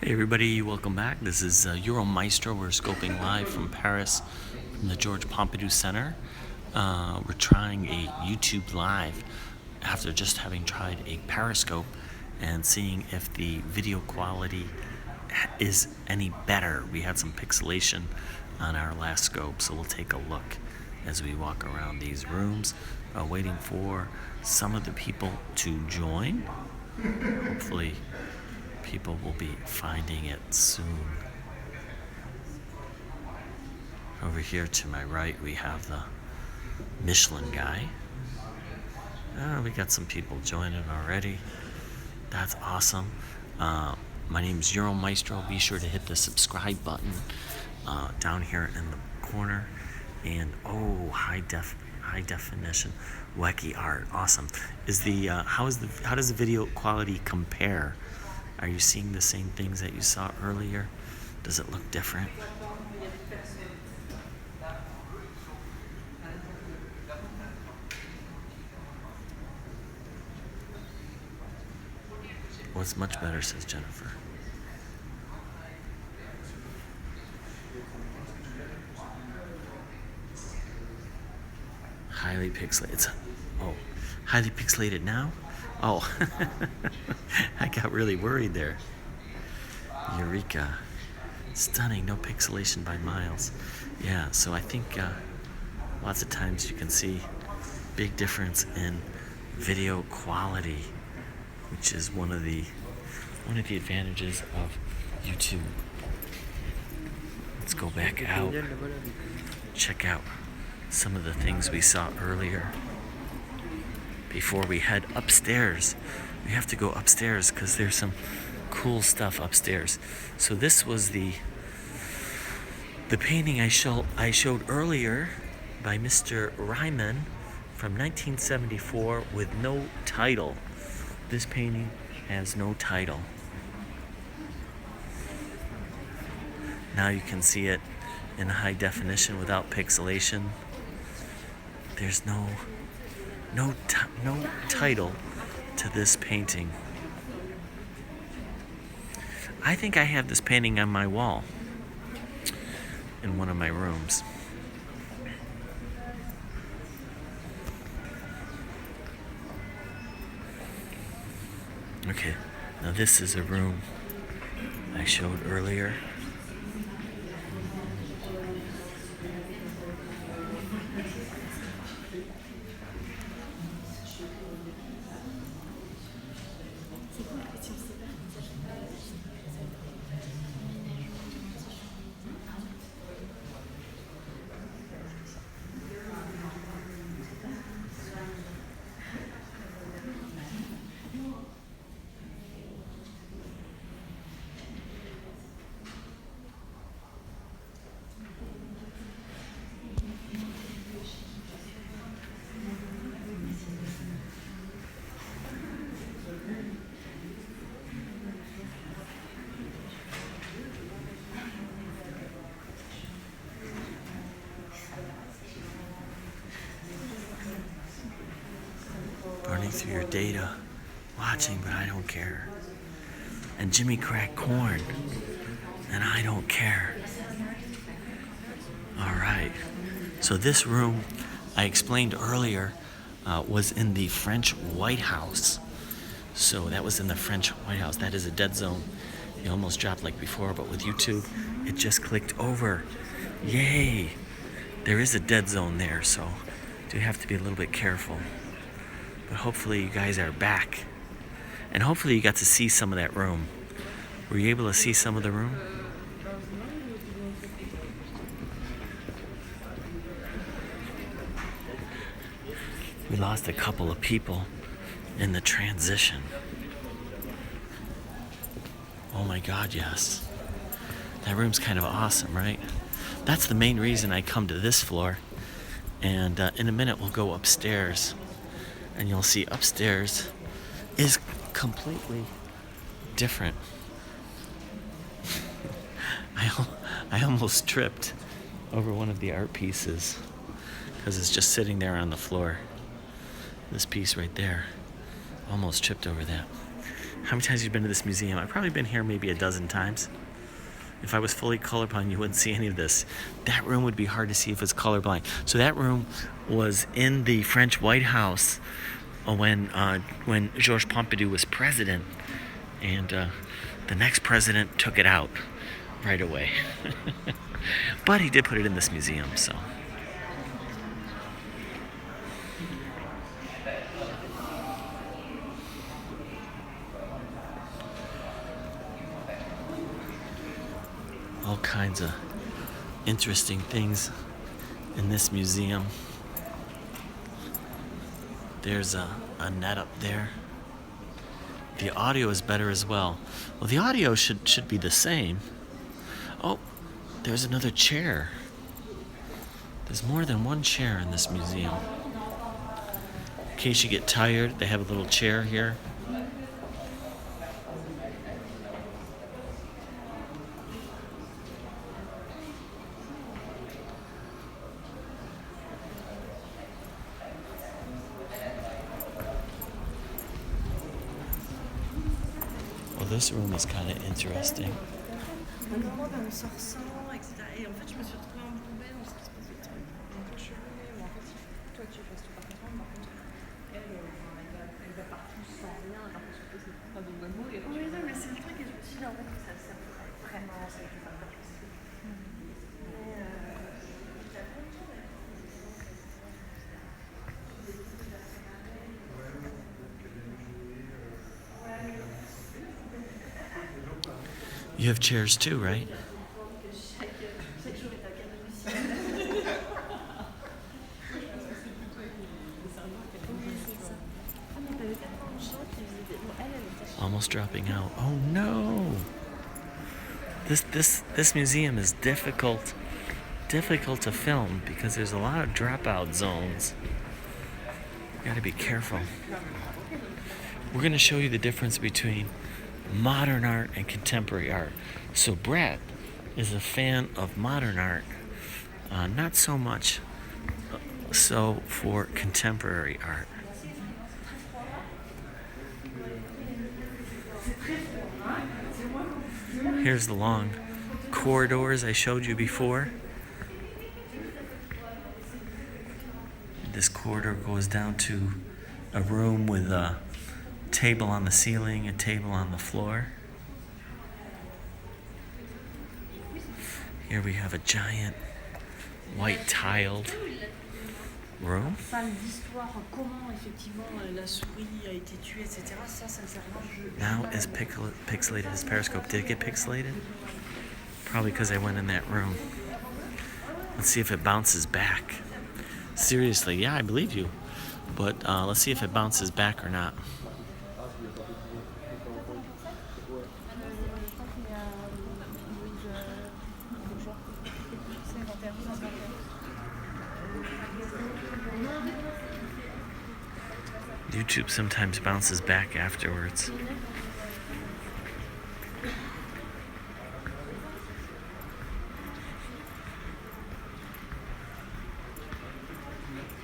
Hey everybody, welcome back. This is Maestro. We're scoping live from Paris, from the Georges Pompidou Center. We're trying a YouTube Live after just having tried a Periscope and seeing if the video quality is any better. We had some pixelation on our last scope, so we'll take a look as we walk around these rooms, waiting for some of the people to join. Hopefully people will be finding it soon. Over here to my right, we have the Michelin guy. We got some people joining already. That's awesome. My name is Maestro. Be sure to hit the subscribe button down here in the corner. And high definition, wacky art, awesome. How does the video quality compare? Are you seeing the same things that you saw earlier? Does it look different? Well, it's much better, says Jennifer. Highly pixelated. Highly pixelated now? Oh, I got really worried there. Eureka. Stunning, no pixelation by miles. Yeah, so I think lots of times you can see big difference in video quality, which is one of the advantages of YouTube. Let's go back out. Check out some of the things we saw earlier. Before we head upstairs, we have to go upstairs because there's some cool stuff upstairs. So this was the painting I showed earlier by Mr. Ryman from 1974 with no title. This painting has no title. Now you can see it in high definition without pixelation. There's no title to this painting. I think I have this painting on my wall in one of my rooms. Okay, now this is a room I showed earlier. Burning through your data, watching, but I don't care. And Jimmy cracked corn, and I don't care. All right. So this room, I explained earlier, was in the French White House. So that was in the French White House. That is a dead zone. You almost dropped like before, but with YouTube, it just clicked over. Yay! There is a dead zone there, so you have to be a little bit careful. But hopefully you guys are back. And hopefully you got to see some of that room. Were you able to see some of the room? We lost a couple of people in the transition. Oh my God, yes. That room's kind of awesome, right? That's the main reason I come to this floor. And in a minute we'll go upstairs. And you'll see upstairs is completely different. I almost tripped over one of the art pieces because it's just sitting there on the floor. This piece right there, almost tripped over that. How many times have you been to this museum? I've probably been here maybe a dozen times. If I was fully colorblind, you wouldn't see any of this. That room would be hard to see if it's colorblind. So that room was in the French White House when Georges Pompidou was president, and the next president took it out right away. But he did put it in this museum, so. All kinds of interesting things in this museum. There's a net up there. The audio is better as well. Well, the audio should be the same. Oh, there's another chair. There's more than one chair in this museum. In case you get tired, they have a little chair here. Well, this room is kind of interesting. You have chairs too, right? Almost dropping out. Oh no! This museum is difficult to film because there's a lot of dropout zones. You gotta be careful. We're gonna show you the difference between modern art and contemporary art. So Brett is a fan of modern art, not so much so for contemporary art. Here's the long corridors I showed you before. This corridor goes down to a room with a table on the ceiling, a table on the floor. Here we have a giant white tiled room. Now as pixelated as Periscope. Did it get pixelated? Probably because I went in that room. Let's see if it bounces back. Seriously, yeah, I believe you. But let's see if it bounces back or not. YouTube sometimes bounces back afterwards.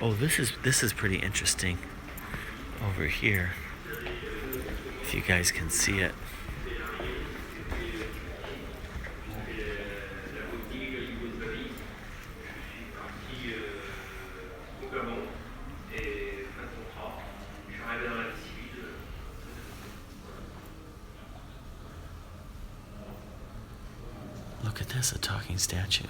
Oh, this is pretty interesting over here. If you guys can see it. Look at this, a talking statue.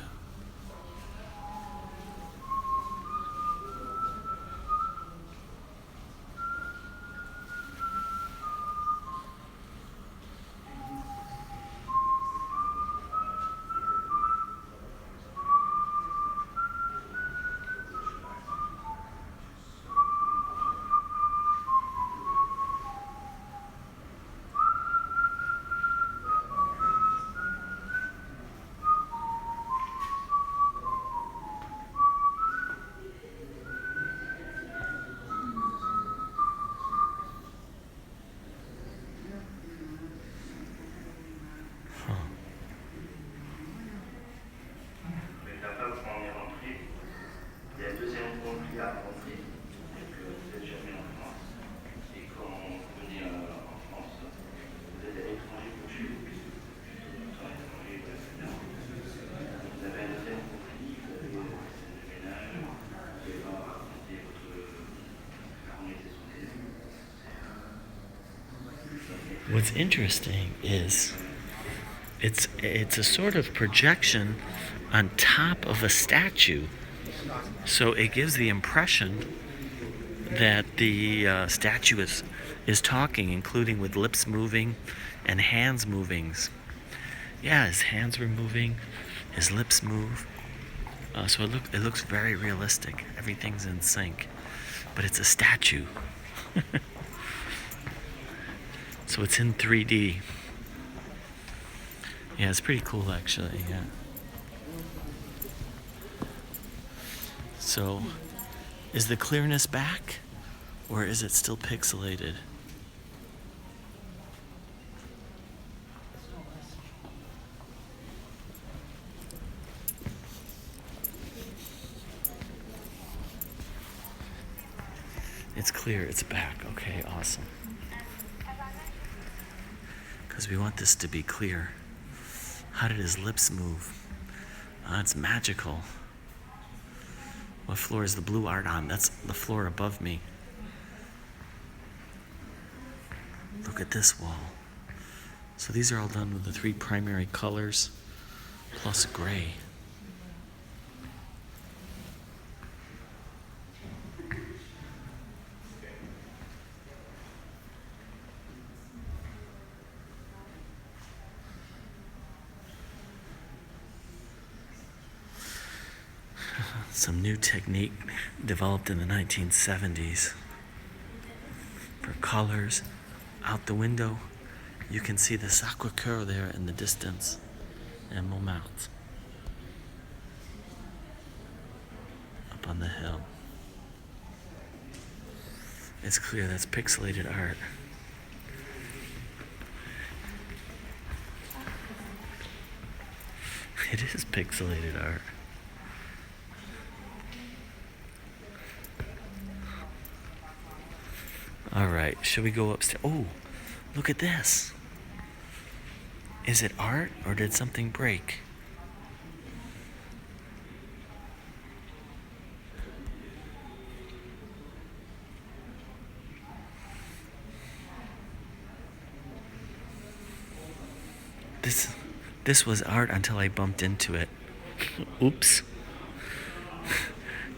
What's interesting is it's a sort of projection on top of a statue. So it gives the impression that the statue is talking, including with lips moving and hands moving. Yeah, his hands were moving, his lips move. So it looks very realistic. Everything's in sync, but it's a statue. So it's in 3D. Yeah, it's pretty cool actually. Yeah. So, is the clearness back, or is it still pixelated? It's clear, it's back. Okay, awesome. Because we want this to be clear. How did his lips move? It's magical. What floor is the blue art on? That's the floor above me. Look at this wall. So these are all done with the 3 primary colors plus gray. Some new technique developed in the 1970s for colors. Out the window, you can see the Sacré-Cœur there in the distance, and Montmartre up on the hill. It's clear that's pixelated art. It is pixelated art. All right, should we go upstairs? Oh, look at this. Is it art or did something break? This was art until I bumped into it. Oops.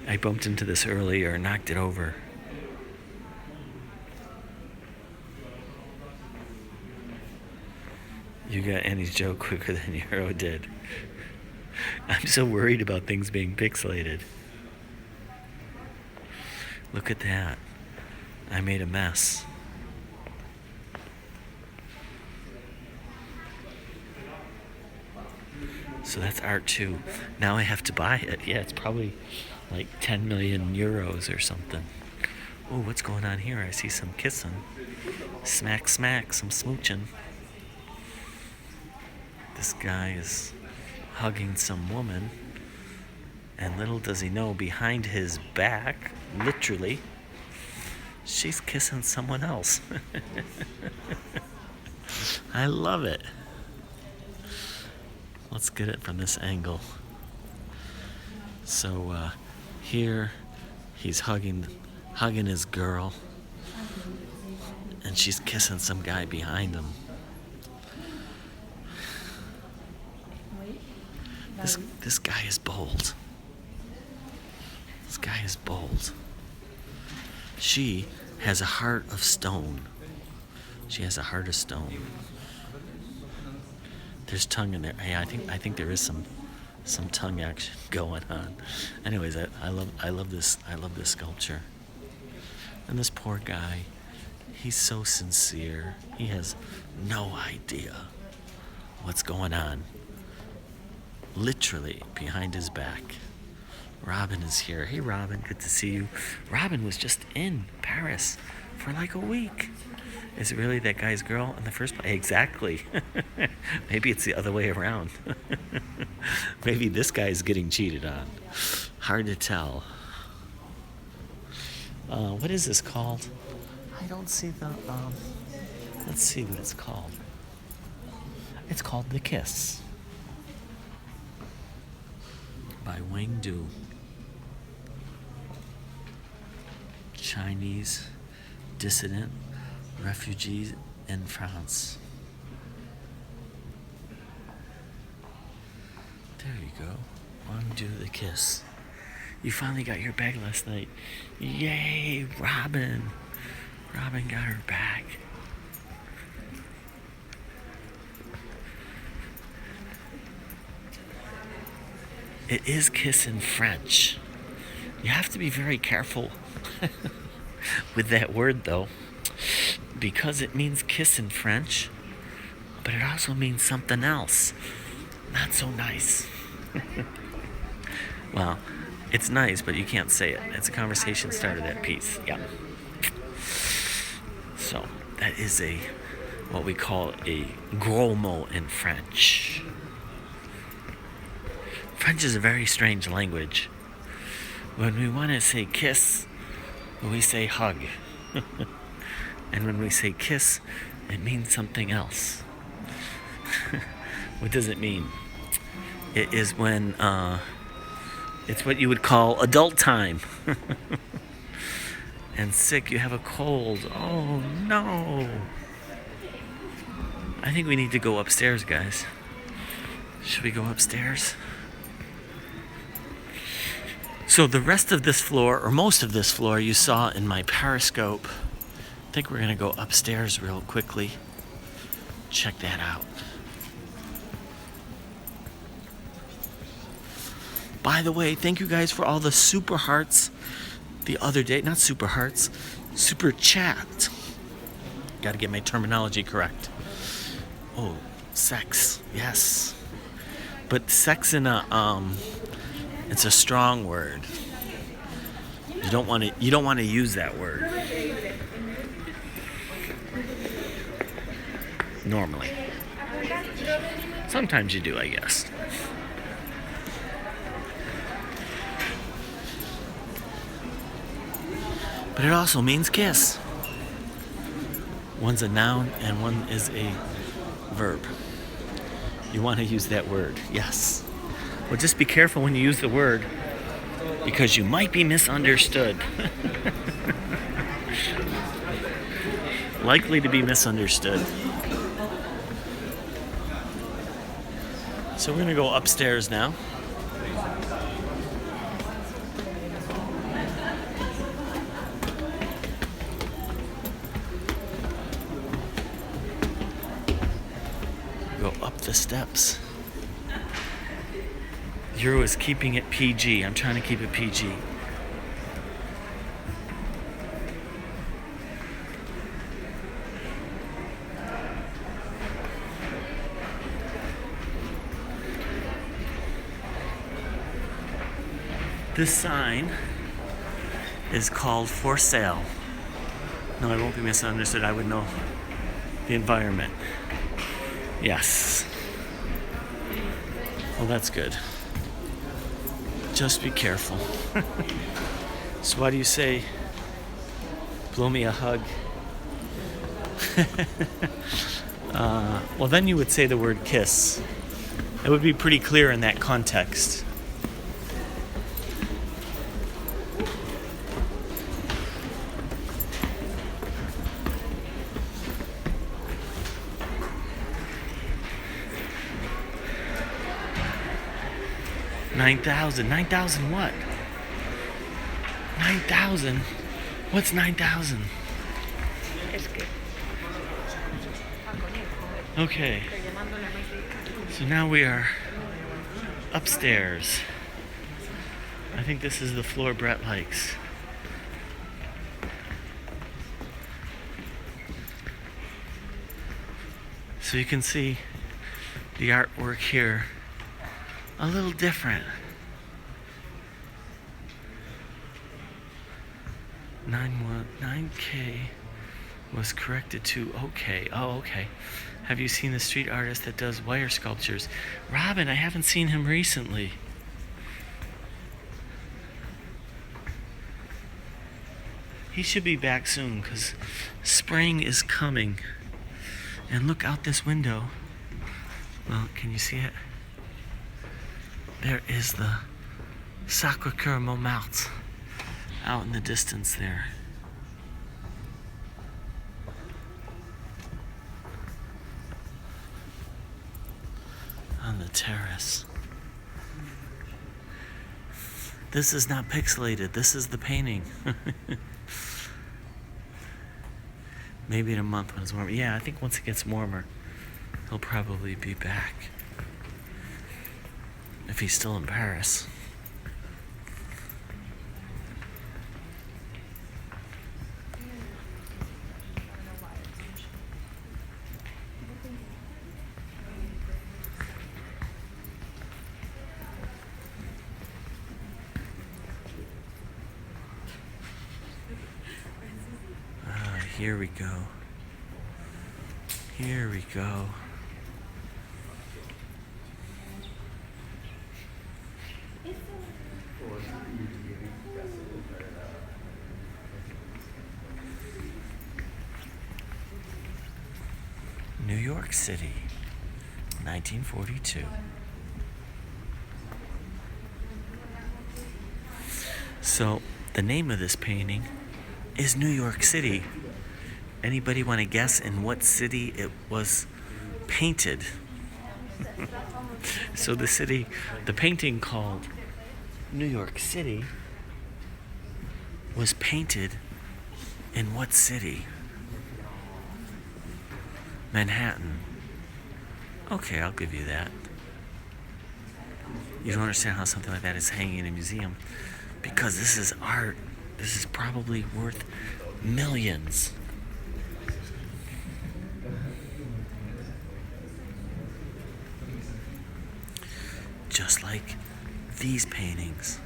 I bumped into this earlier and knocked it over. You got Annie's joke quicker than Euro did. I'm so worried about things being pixelated. Look at that. I made a mess. So that's art too. Now I have to buy it. Yeah, it's probably like 10 million euros or something. Oh, what's going on here? I see some kissing. Smack, smack, some smooching. This guy is hugging some woman, and little does he know, behind his back, literally, she's kissing someone else. I love it. Let's get it from this angle. So here he's hugging his girl, and she's kissing some guy behind him. This guy is bold. This guy is bold. She has a heart of stone. She has a heart of stone. There's tongue in there. Yeah, I think there is some tongue action going on. Anyways, I love this sculpture. And this poor guy, he's so sincere. He has no idea what's going on. Literally behind his back. Robin is here. Hey Robin, good to see you. Robin was just in Paris for like a week. Is it really that guy's girl in the first place? Exactly. Maybe it's the other way around. Maybe this guy's getting cheated on. Hard to tell. What is this called? I don't see the, let's see what it's called. It's called The Kiss by Wang Du. Chinese dissident, refugees in France. There you go. Undo the kiss. You finally got your bag last night. Yay, Robin. Robin got her bag. It is kiss in French. You have to be very careful with that word, though, because it means kiss in French, but it also means something else. Not so nice. Well, it's nice, but you can't say it. It's a conversation started at peace. Yeah. So that is what we call a gros mot in French. French is a very strange language. When we want to say kiss, we say hug. And when we say kiss, it means something else. What does it mean? It is when, it's what you would call adult time. And sick, you have a cold. Oh no. I think we need to go upstairs, guys. Should we go upstairs? So the rest of this floor, or most of this floor, you saw in my periscope. I think we're going to go upstairs real quickly. Check that out. By the way, thank you guys for all the super hearts the other day. Not super hearts, super chat. Got to get my terminology correct. Oh, sex. Yes. But sex in a it's a strong word. You don't want to use that word. Normally. Sometimes you do, I guess. But it also means kiss. One's a noun and one is a verb. You want to use that word, yes. Well, just be careful when you use the word, because you might be misunderstood. Likely to be misunderstood. So we're going to go upstairs now. Go up the steps. Euro is keeping it PG. I'm trying to keep it PG. This sign is called for sale. No, I won't be misunderstood. I would know the environment. Yes. Well, that's good. Just be careful. So why do you say, blow me a hug? Well, then you would say the word kiss. It would be pretty clear in that context. $9,000 what? 9,000? What's 9,000? Okay. So now we are upstairs. I think this is the floor Brett likes. So you can see the artwork here. A little different. 9K was corrected to OK. Oh, okay. Have you seen the street artist that does wire sculptures? Robin, I haven't seen him recently. He should be back soon because spring is coming. And look out this window. Well, can you see it? There is the Sacré-Cœur Montmartre out in the distance there. on the terrace. This is not pixelated. This is the painting. Maybe in a month when it's warmer. Yeah, I think once it gets warmer, he'll probably be back. If he's still in Paris. Here we go. Here we go. New York City, 1942. So, the name of this painting is New York City. Anybody want to guess in what city it was painted? So the painting called New York City was painted in what city? Manhattan. Okay, I'll give you that. You don't understand how something like that is hanging in a museum, because this is art. This is probably worth millions. Just like these paintings.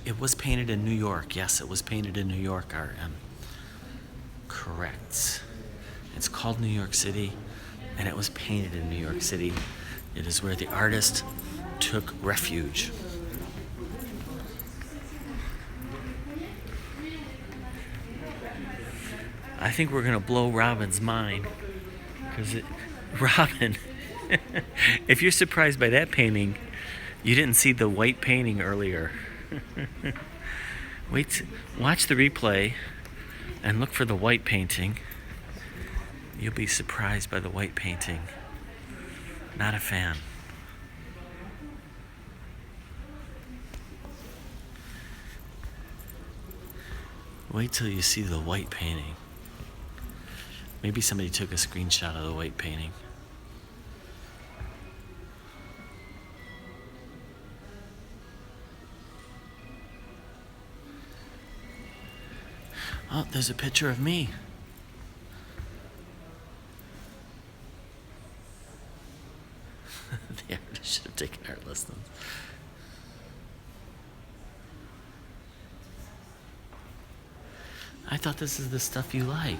It was painted in New York. Yes, it was painted in New York, RM. Correct. It's called New York City, and it was painted in New York City. It is where the artist took refuge. I think we're going to blow Robin's mind. Because Robin, if you're surprised by that painting, you didn't see the white painting earlier. Watch the replay and look for the white painting. You'll be surprised by the white painting. Not a fan. Wait till you see the white painting. Maybe somebody took a screenshot of the white painting. Oh, there's a picture of me. The artist should have taken art lessons. I thought this is the stuff you like.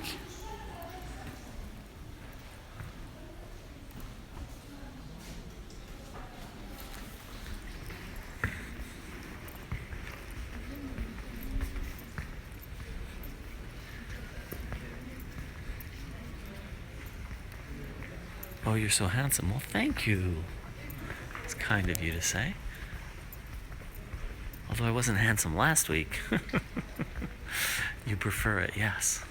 Oh, you're so handsome. Well, thank you. It's kind of you to say. Although I wasn't handsome last week. You prefer it, yes.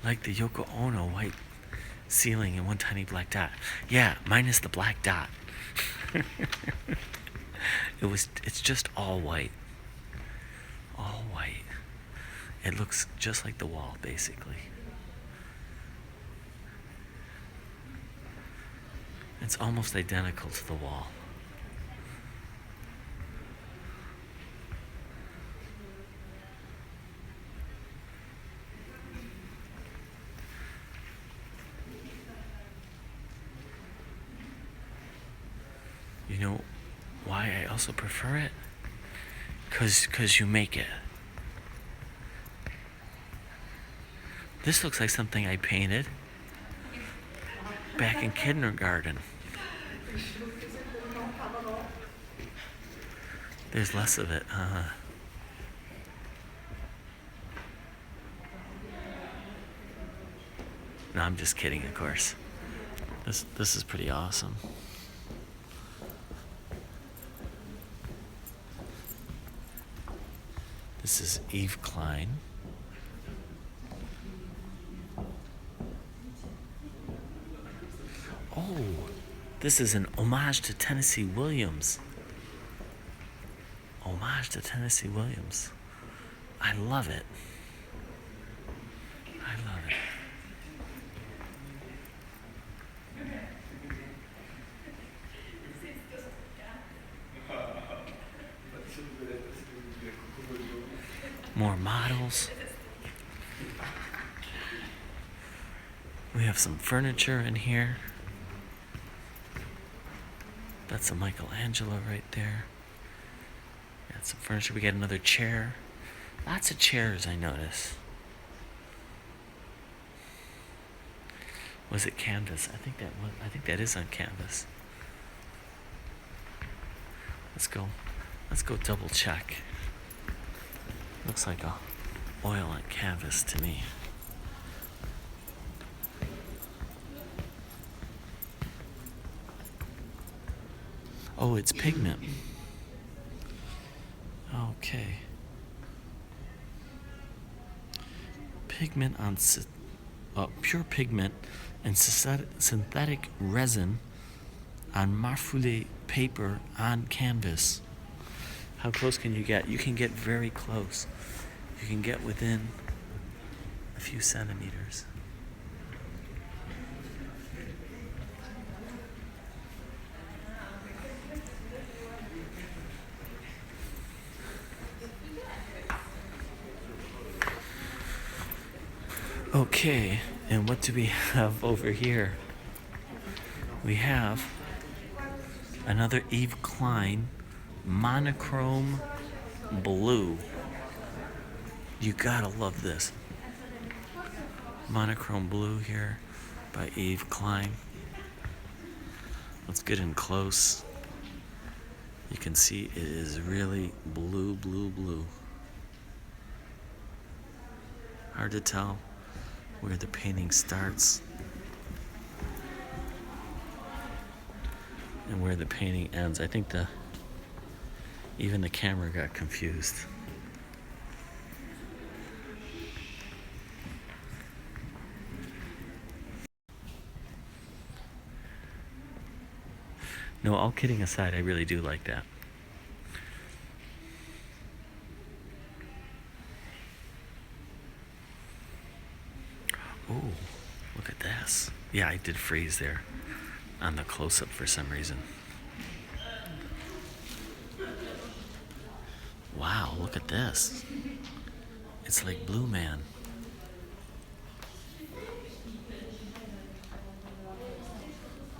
Like the Yoko Ono white ceiling and one tiny black dot. Yeah, minus the black dot. It's just all white. All white. It looks just like the wall, basically. It's almost identical to the wall. You know why I also prefer it? 'Cause you make it. This looks like something I painted back in kindergarten. There's less of it. No, I'm just kidding, of course. This is pretty awesome. This is Yves Klein. Oh, this is an homage to Tennessee Williams. Homage to Tennessee Williams. I love it. I love it. More models. We have some furniture in here. That's a Michelangelo right there. Got some furniture. We got another chair. Lots of chairs, I notice. Was it canvas? I think that is on canvas. Let's go double check. Looks like a oil on canvas to me. Oh, it's pigment. Okay. Pigment on pure pigment and synthetic resin on marfulé paper on canvas. How close can you get? You can get very close. You can get within a few centimeters. Okay, and what do we have over here? We have another Yves Klein Monochrome blue. You gotta love this. Monochrome blue here by Yves Klein. Let's get in close. You can see it is really blue, blue, blue. Hard to tell where the painting starts and where the painting ends. I think even the camera got confused. No, all kidding aside, I really do like that. Oh, look at this. Yeah, I did freeze there on the close-up for some reason. Wow, look at this. It's like Blue Man.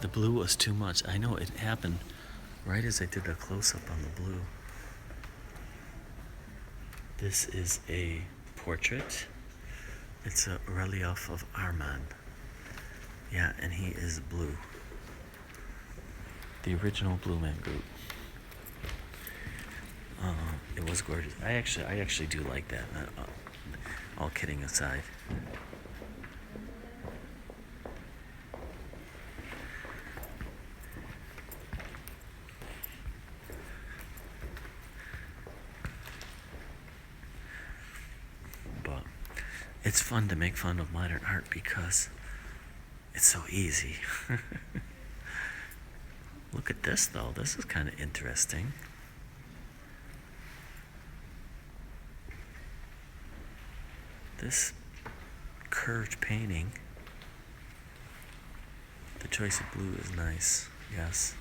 The blue was too much. I know it happened right as I did the close-up on the blue. This is a portrait. It's a relief of Armand. Yeah, and he is blue. The original Blue Man Group. It was gorgeous. I actually do like that. All kidding aside. But it's fun to make fun of modern art because it's so easy. Look at this though. This is kind of interesting. This curved painting. The choice of blue is nice. Yes.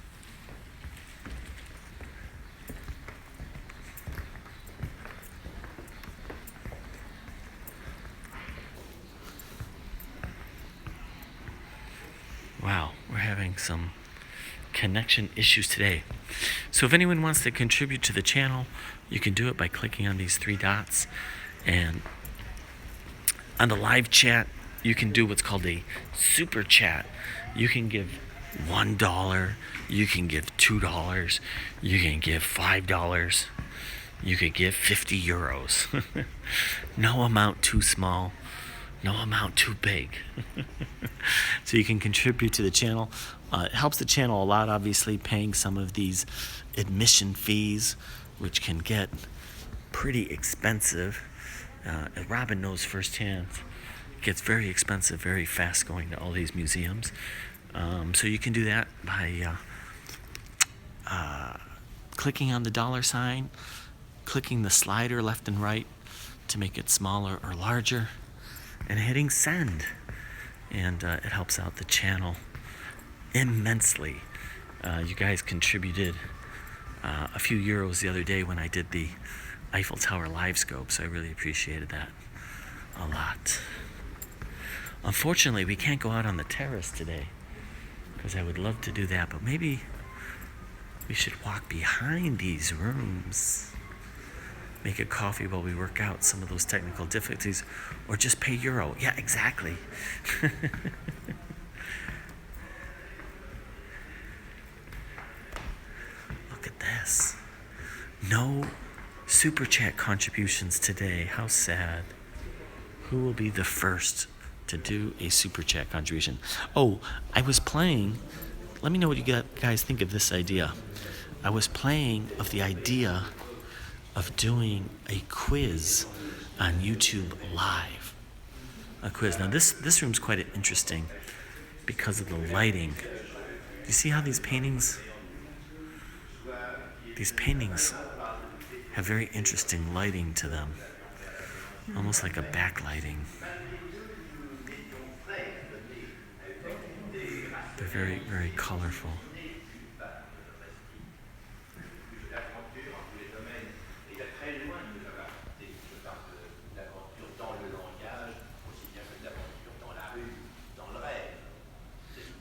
Wow, we're having some connection issues today. So if anyone wants to contribute to the channel, you can do it by clicking on these three dots. And on the live chat, you can do what's called a super chat. You can give $1, you can give $2, you can give $5. you could give 50 euros. No amount too small, no amount too big. So you can contribute to the channel. It helps the channel a lot, obviously, paying some of these admission fees, which can get pretty expensive. Robin knows firsthand. It gets very expensive very fast going to all these museums. So you can do that by clicking on the $sign, clicking the slider left and right to make it smaller or larger, and hitting send. And it helps out the channel immensely. You guys contributed a few euros the other day when I did the Eiffel Tower live scope, so I really appreciated that a lot. Unfortunately, we can't go out on the terrace today because I would love to do that, but maybe we should walk behind these rooms, make a coffee while we work out some of those technical difficulties, or just pay euro. Yeah, exactly. Look at this. No super chat contributions today. How sad. Who will be the first to do a super chat contribution? Oh, I was playing. Let me know what you guys think of this idea. I was playing of the idea of doing a quiz on YouTube Live. A quiz. Now this room's quite interesting because of the lighting. Do you see how these paintings have very interesting lighting to them? Almost like a backlighting. They're very, very colorful.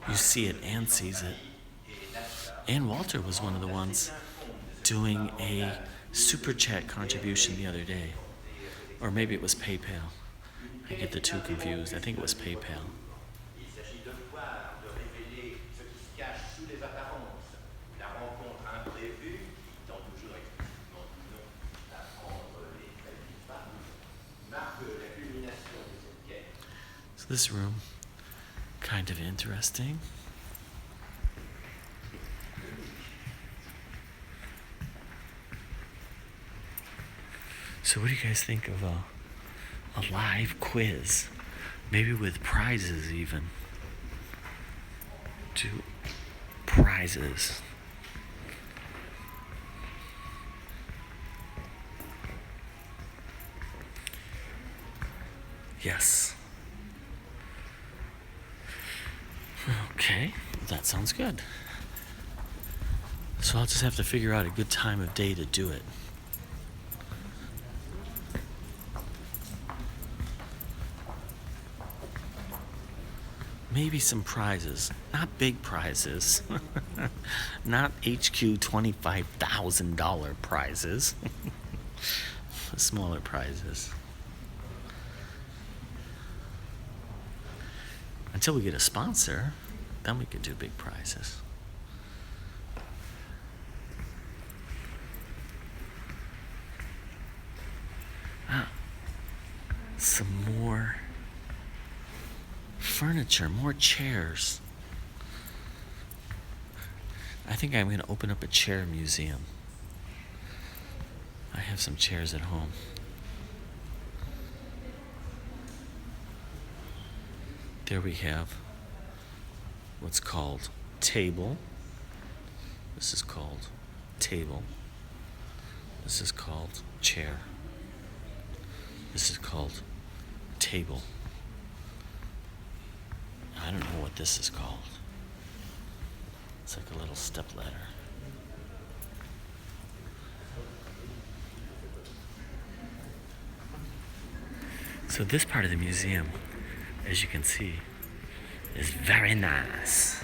You see it and sees it. And Walter was one of the ones doing a super chat contribution the other day. Or maybe it was PayPal. I get the two confused. I think it was PayPal. So this room, kind of interesting. So what do you guys think of a live quiz? Maybe with prizes even. Do prizes. Yes. Okay, that sounds good. So I'll just have to figure out a good time of day to do it. Maybe some prizes, not big prizes, not HQ $25,000 prizes, smaller prizes. Until we get a sponsor, then we could do big prizes. Some more furniture, more chairs. I think I'm going to open up a chair museum. I have some chairs at home. There we have what's called table. This is called table. This is called chair. This is called table. I don't know what this is called. It's like a little stepladder. So this part of the museum, as you can see, is very nice.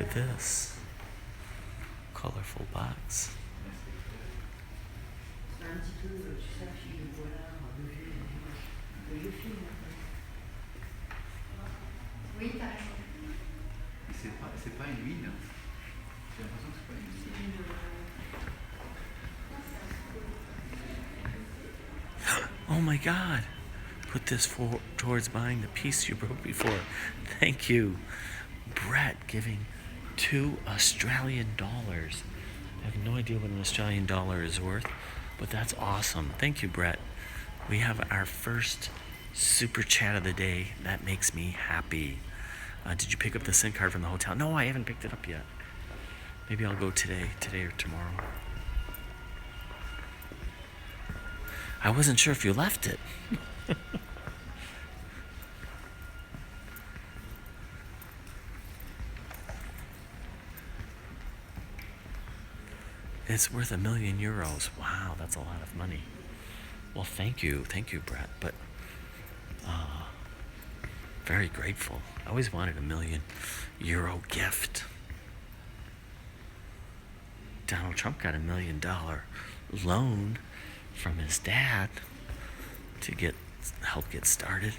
Look at this colorful box. C'est pas une huile. J'ai l'impression que c'est pas une huile. Oh my God. Put this towards buying the piece you broke before. Thank you. Brett giving $2 Australian. I have no idea what an Australian dollar is worth, but that's awesome. Thank you, Brett. We have our first super chat of the day. That makes me happy. Did you pick up the SIM card from the hotel? No, I haven't picked it up yet. Maybe I'll go today or tomorrow. I wasn't sure if you left it. It's worth €1 million. Wow, that's a lot of money. Well, thank you, Brett. But very grateful. I always wanted €1 million gift. Donald Trump got $1 million loan from his dad to help get started.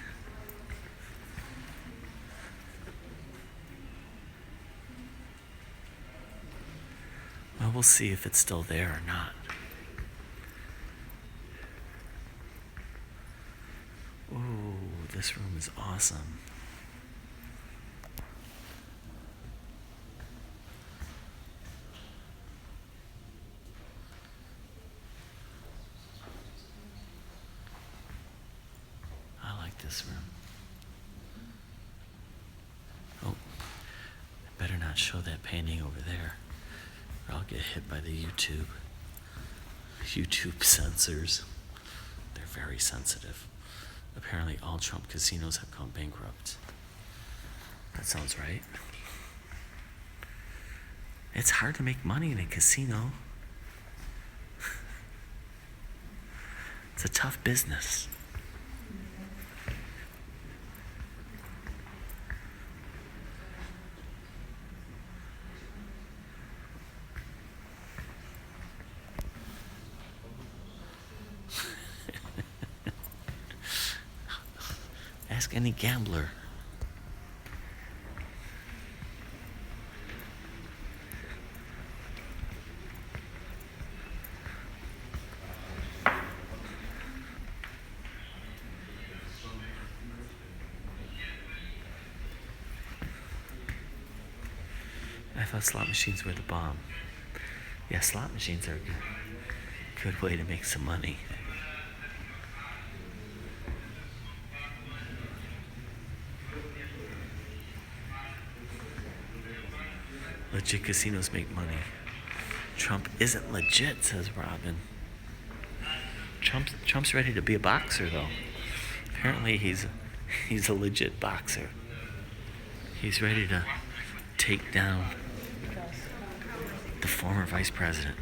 Well, we'll see if it's still there or not. Ooh, this room is awesome. I like this room. Oh, I better not show that painting over there, or I'll get hit by the YouTube censors. They're very sensitive. Apparently all Trump casinos have gone bankrupt. That sounds right. It's hard to make money in a casino. It's a tough business. Ask any gambler. I thought slot machines were the bomb. Yeah, slot machines are a good way to make some money. Legit casinos make money. Trump isn't legit, says Robin. Trump's ready to be a boxer, though. Apparently he's a legit boxer. He's ready to take down the former vice president.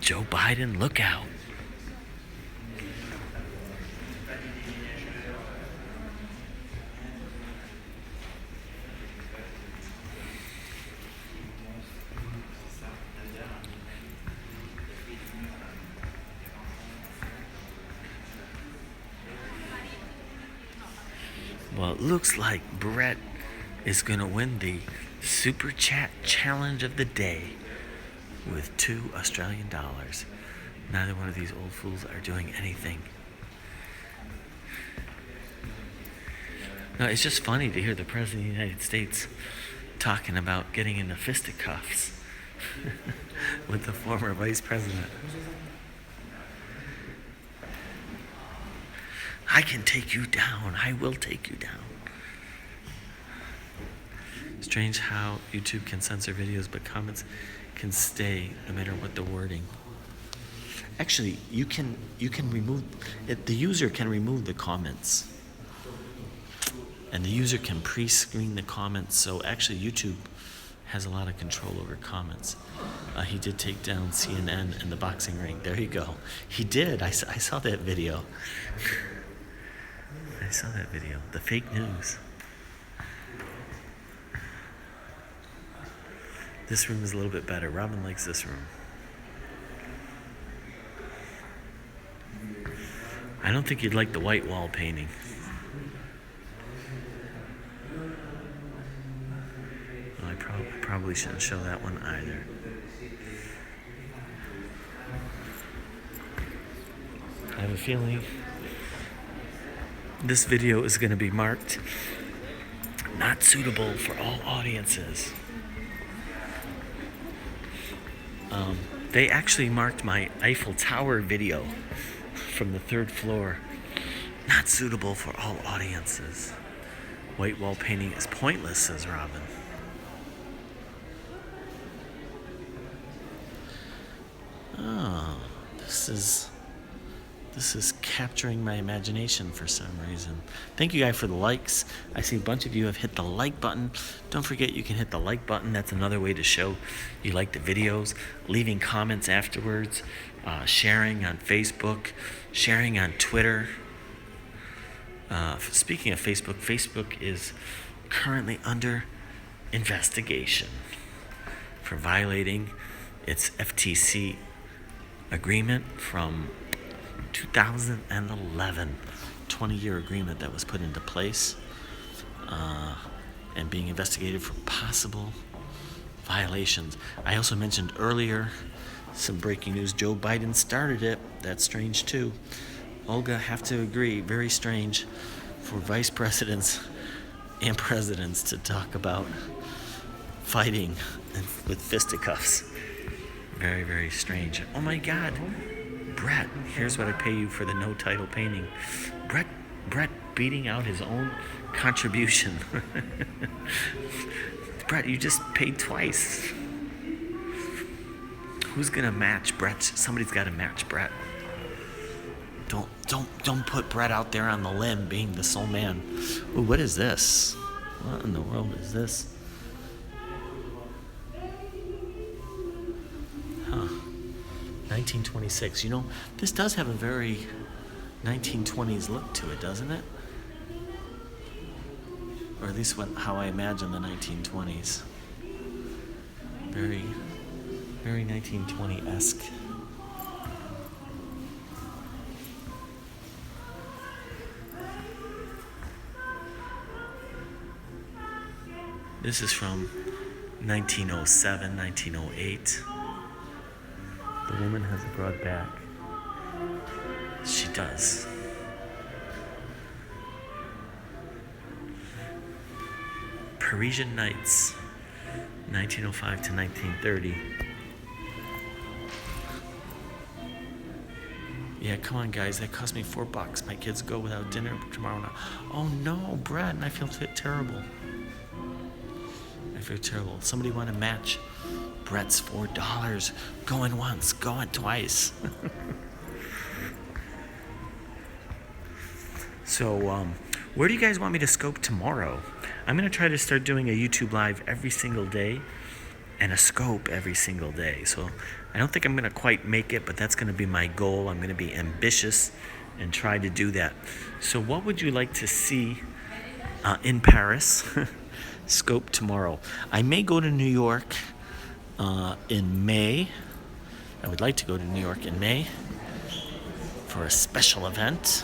Joe Biden, look out. Well, it looks like Brett is going to win the Super Chat Challenge of the day with $2 Australian. Neither one of these old fools are doing anything. No, it's just funny to hear the President of the United States talking about getting into fisticuffs with the former Vice President. I can take you down. I will take you down. Strange how YouTube can censor videos, but comments can stay no matter what the wording. Actually, you can remove it. The user can remove the comments, and the user can pre-screen the comments. So actually, YouTube has a lot of control over comments. He did take down CNN and the boxing ring. There you go. He did. I saw that video. I saw that video. The fake news. This room is a little bit better. Robin likes this room. I don't think you'd like the white wall painting. Well, I probably shouldn't show that one either. I have a feeling this video is going to be marked not suitable for all audiences. They actually marked my Eiffel Tower video from the 3rd floor not suitable for all audiences. White wall painting is pointless, says Robin. Oh, this is capturing my imagination for some reason. Thank you guys for the likes. I see a bunch of you have hit the like button. Don't forget you can hit the like button. That's another way to show you like the videos. Leaving comments afterwards. Sharing on Facebook. Sharing on Twitter. Speaking of Facebook, Facebook is currently under investigation for violating its FTC agreement from 2011, 20-year agreement that was put into place, and being investigated for possible violations. I also mentioned earlier some breaking news. Joe Biden started it. That's strange too. Olga, have to agree, very strange for vice presidents and presidents to talk about fighting with fisticuffs. Very, very strange. Oh my God. Brett, here's what I pay you for the no title painting. Brett beating out his own contribution. Brett, you just paid twice. Who's gonna match Brett? Somebody's gotta match Brett. Don't put Brett out there on the limb being the sole man. Ooh, what is this? What in the world is this? Huh. 1926. You know, this does have a very 1920s look to it, doesn't it? Or at least how I imagine the 1920s. Very, very 1920-esque. This is from 1907, 1908. The woman has a broad back. She does. Parisian Nights, 1905 to 1930. Yeah, come on, guys. That cost me $4. My kids go without dinner tomorrow night. Oh no, Brad, I feel terrible. I feel terrible. Somebody want to match Brett's $4? Going once, going twice. So, where do you guys want me to scope tomorrow? I'm going to try to start doing a YouTube live every single day and a scope every single day. So I don't think I'm going to quite make it, but that's going to be my goal. I'm going to be ambitious and try to do that. So what would you like to see in Paris? Scope tomorrow. I may go to New York in May. I would like to go to New York in May for a special event.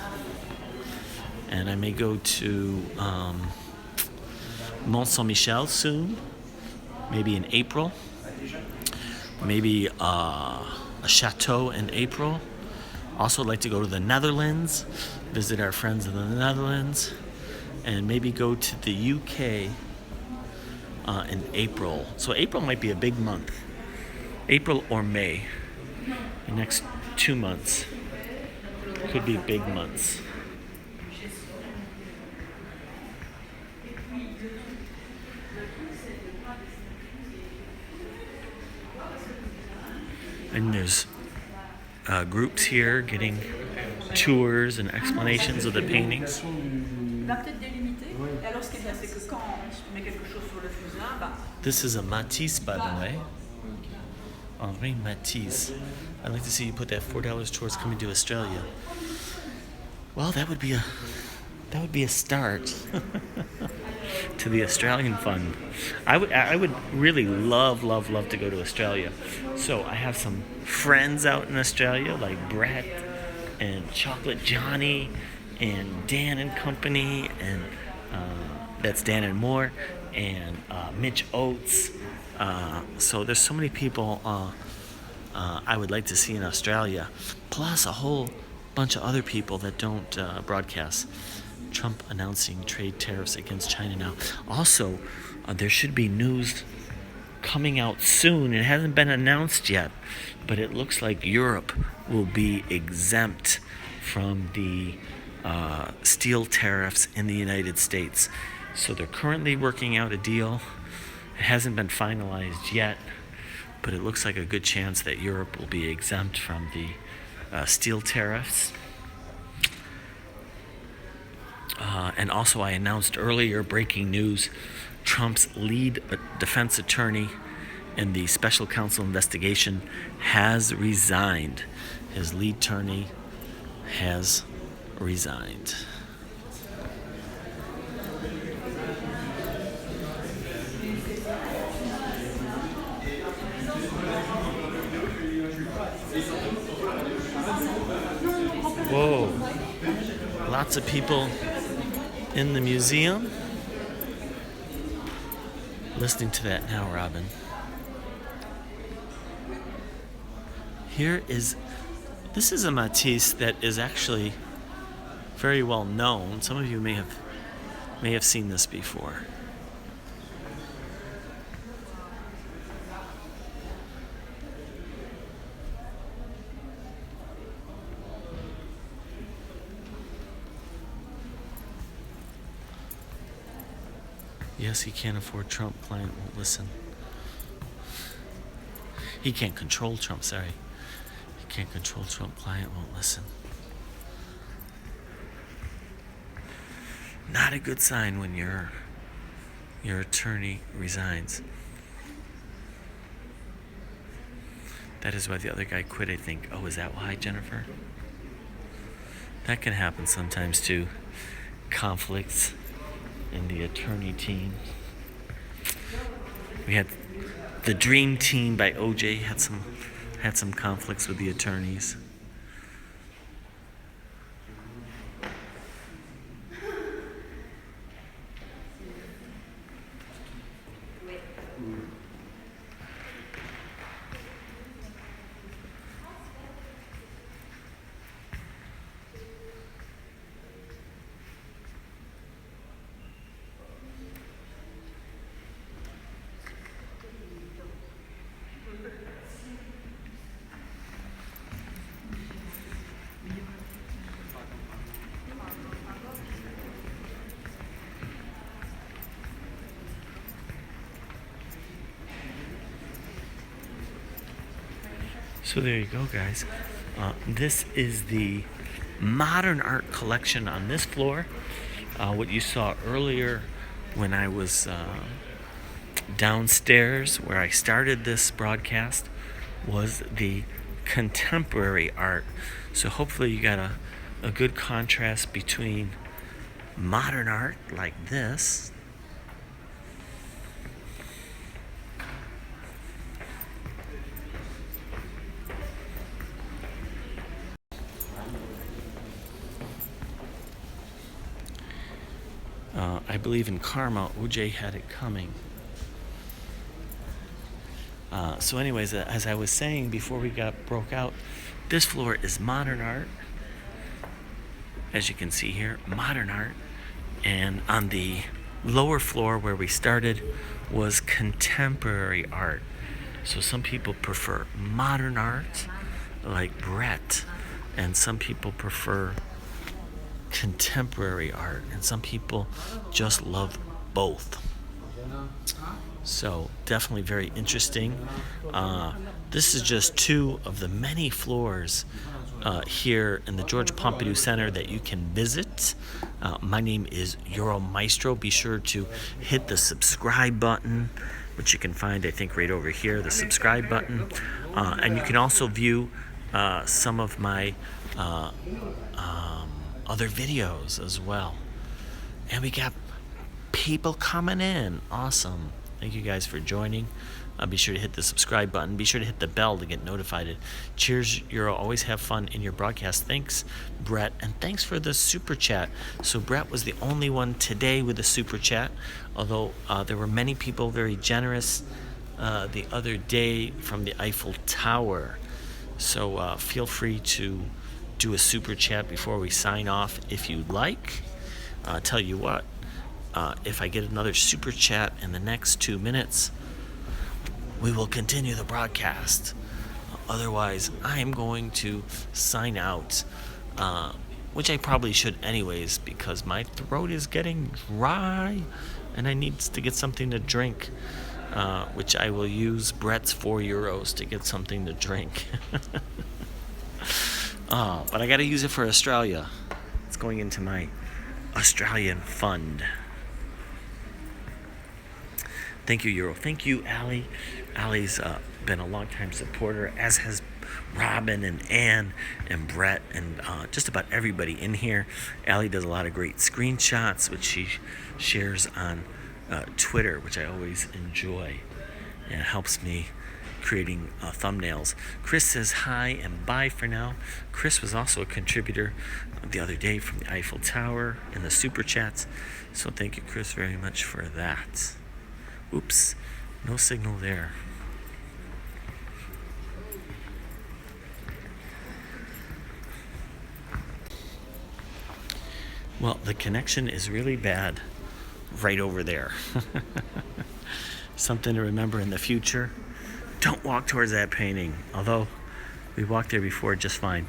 And I may go to Mont Saint-Michel soon, maybe in April. Maybe a chateau in April. Also like to go to the Netherlands, visit our friends in the Netherlands, and maybe go to the UK in April. So April might be a big month. April or May. The next 2 months could be big months. And there's groups here getting tours and explanations of the paintings. This is a Matisse, by the way. Henri Matisse. I'd like to see you put that $4 towards coming to Australia. Well, that would be That would be a start to the Australian fund. I would really love to go to Australia. So I have some friends out in Australia like Brett and Chocolate Johnny and Dan and Company and that's Dan and Moore and Mitch Oates. So there's so many people I would like to see in Australia, plus a whole bunch of other people that don't broadcast. Trump announcing trade tariffs against China now. Also, there should be news coming out soon. It hasn't been announced yet, but it looks like Europe will be exempt from the steel tariffs in the United States. So they're currently working out a deal. It hasn't been finalized yet, but it looks like a good chance that Europe will be exempt from the steel tariffs. And also, I announced earlier, breaking news, Trump's lead defense attorney in the special counsel investigation has resigned. His lead attorney has resigned. Whoa. Lots of people in the museum. Listening to that now, Robin. This is a Matisse that is actually very well known. Some of you may have seen this before. Yes, he can't afford Trump. Client won't listen. He can't control Trump, sorry. He can't control Trump. Client won't listen. Not a good sign when your attorney resigns. That is why the other guy quit, I think. Oh, is that why, Jennifer? That can happen sometimes too. Conflicts in the attorney team. We had the Dream Team by OJ had some conflicts with the attorneys. So there you go, guys. This is the modern art collection on this floor. What you saw earlier when I was downstairs where I started this broadcast was the contemporary art. So hopefully you got a good contrast between modern art like this I believe in karma. OJ had it coming. So anyways, as I was saying before we broke out, this floor is modern art. As you can see here, modern art. And on the lower floor where we started was contemporary art. So some people prefer modern art, like Brett, and some people prefer contemporary art, and some people just love both. So definitely very interesting. This is just two of the many floors here in the Georges Pompidou Center that you can visit. My name is Maestro. Be sure to hit the subscribe button, which you can find, I think, right over here, the subscribe button. And you can also view some of my other videos as well. And we got people coming in. Awesome. Thank you guys for joining. Be sure to hit the subscribe button. Be sure to hit the bell to get notified. Cheers, Euro. Always have fun in your broadcast. Thanks, Brett. And thanks for the super chat. So Brett was the only one today with a super chat, although there were many people very generous the other day from the Eiffel Tower. So feel free to do a super chat before we sign off if you'd like. Tell you what, if I get another super chat in the next 2 minutes, we will continue the broadcast. Otherwise, I am going to sign out, which I probably should anyways, because my throat is getting dry and I need to get something to drink, which I will use Brett's €4 to get something to drink. But I got to use it for Australia. It's going into my Australian fund. Thank you, Euro. Thank you, Allie. Allie's been a long-time supporter, as has Robin and Ann and Brett and just about everybody in here. Allie does a lot of great screenshots, which she shares on Twitter, which I always enjoy. And it helps me creating thumbnails. Chris says hi and bye for now. Chris was also a contributor the other day from the Eiffel Tower in the super chats. So thank you, Chris, very much for that. Oops, no signal there. Well, the connection is really bad right over there. Something to remember in the future. Don't walk towards that painting, although we walked there before just fine.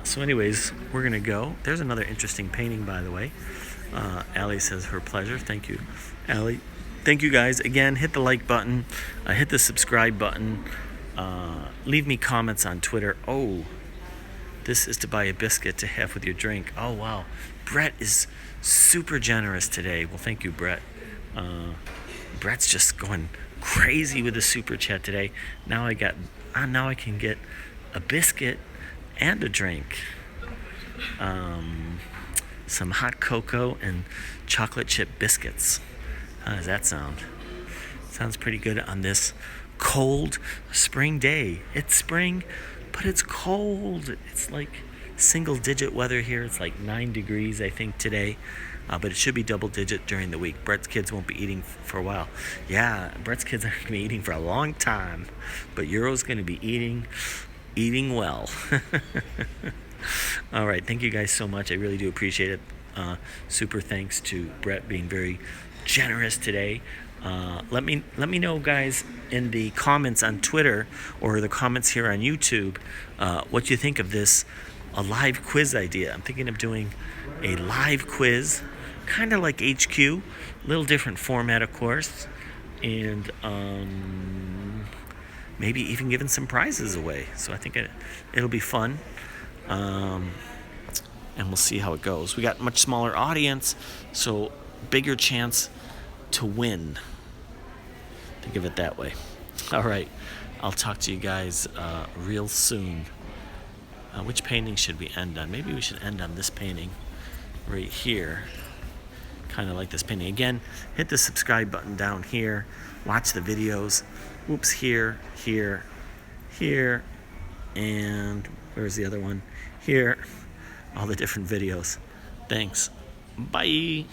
So anyways, we're going to go. There's another interesting painting, by the way. Allie says her pleasure. Thank you, Allie. Thank you, guys. Again, hit the like button. Hit the subscribe button. Leave me comments on Twitter. Oh, this is to buy a biscuit to have with your drink. Oh, wow. Brett is super generous today. Well, thank you, Brett. Brett's just going crazy with the super chat today. Now I can get a biscuit and a drink. Some hot cocoa and chocolate chip biscuits. How does that sound? Sounds pretty good on this cold spring day. It's spring, but it's cold. It's like single-digit weather here. It's like 9 degrees, I think, today. But it should be double-digit during the week. Brett's kids won't be eating for a while. Yeah, Brett's kids aren't going to be eating for a long time. But Euro's going to be eating well. All right, thank you guys so much. I really do appreciate it. Super thanks to Brett being very generous today. Let me know, guys, in the comments on Twitter or the comments here on YouTube, what you think of this a live quiz idea. I'm thinking of doing a live quiz, kind of like HQ, a little different format, of course, and maybe even giving some prizes away. So I think it'll be fun. And we'll see how it goes. We got a much smaller audience, so bigger chance to win. Think of it that way. All right, I'll talk to you guys real soon. Which painting should we end on? Maybe we should end on this painting right here. Kind of like this painting. Again, hit the subscribe button down here. Watch the videos. Oops, here, and where's the other one? Here. All the different videos. Thanks. Bye.